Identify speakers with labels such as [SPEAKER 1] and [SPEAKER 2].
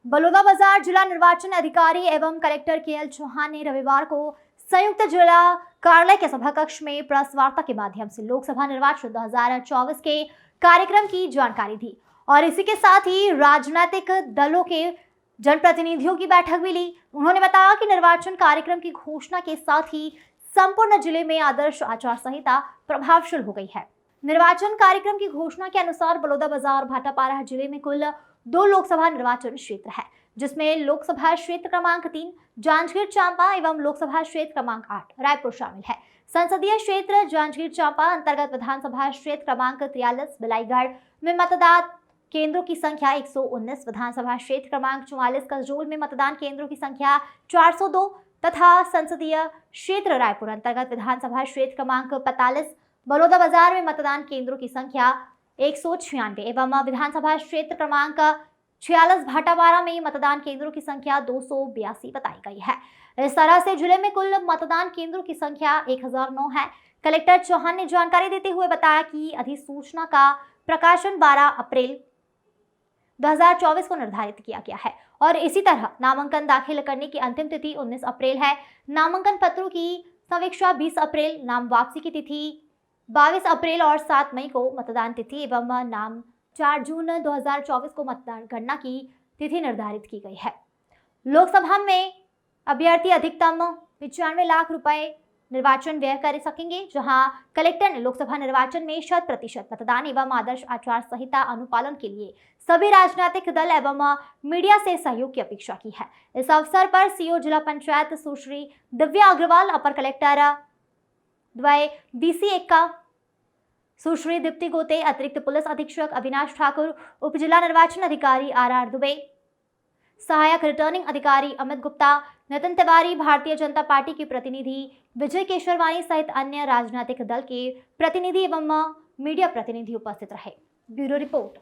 [SPEAKER 1] बलौदाबाजार जिला निर्वाचन अधिकारी एवं कलेक्टर के.एल. चौहान ने रविवार को संयुक्त जिला कार्यालय के सभाकक्ष में प्रेस वार्ता के माध्यम से लोकसभा निर्वाचन 2024 के कार्यक्रम की जानकारी दी और इसी के साथ ही राजनीतिक दलों के जनप्रतिनिधियों की बैठक भी ली। उन्होंने बताया कि निर्वाचन कार्यक्रम की घोषणा के साथ ही संपूर्ण जिले में आदर्श आचार संहिता प्रभावशील हो गई है। निर्वाचन कार्यक्रम की घोषणा के अनुसार बलौदाबाजार भाटापारा जिले में कुल 2 लोकसभा निर्वाचन क्षेत्र है, जिसमें लोकसभा क्षेत्र क्रमांक 3 जांजगीर चांपा एवं लोकसभा क्षेत्र क्रमांक 8 रायपुर शामिल है। संसदीय क्षेत्र जांजगीर चांपा अंतर्गत विधानसभा क्षेत्र क्रमांक 43 बिलाईगढ़ में मतदान केंद्रों की संख्या 119, विधानसभा क्षेत्र क्रमांक 44 कसडोल में मतदान केंद्रों की संख्या 402 तथा संसदीय क्षेत्र रायपुर अंतर्गत विधानसभा क्षेत्र क्रमांक 45 बलौदाबाजार में मतदान केंद्रों की संख्या 196 एवं विधानसभा क्षेत्र क्रमांक 46 भाटापारा में मतदान केंद्रों की संख्या 282 बताई गई है। इस तरह से जिले में कुल मतदान केंद्रों की संख्या 1009 है। कलेक्टर चौहान ने जानकारी देते हुए बताया कि अधिसूचना का प्रकाशन 12 अप्रैल 2024 को निर्धारित किया गया है और इसी तरह नामांकन दाखिल करने की अंतिम तिथि 19 अप्रैल है। नामांकन पत्रों की समीक्षा 20 अप्रैल, नाम वापसी की तिथि 22 अप्रैल और 7 मई को मतदान तिथि एवं नाम 4 जून 2024 को मतदान गणना की तिथि निर्धारित की गई है। लोकसभा में अभ्यर्थी अधिकतम 95 लाख रुपए निर्वाचन व्यय कर सकेंगे, जहां कलेक्टर ने लोकसभा निर्वाचन में 100% मतदान एवं आदर्श आचार संहिता अनुपालन के लिए सभी राजनीतिक दल एवं मीडिया से सहयोग की अपेक्षा की है। इस अवसर पर सीओ जिला पंचायत सुश्री दिव्या अग्रवाल, अपर कलेक्टर द्वय डीसी 1 का सुश्री दीप्ति गोते, अतिरिक्त पुलिस अधीक्षक अविनाश ठाकुर, उप जिला निर्वाचन अधिकारी आर दुबे, सहायक रिटर्निंग अधिकारी अमित गुप्ता, नितिन तिवारी, भारतीय जनता पार्टी के प्रतिनिधि विजय केशरवानी सहित अन्य राजनीतिक दल के प्रतिनिधि एवं मीडिया प्रतिनिधि उपस्थित रहे। Bureau report.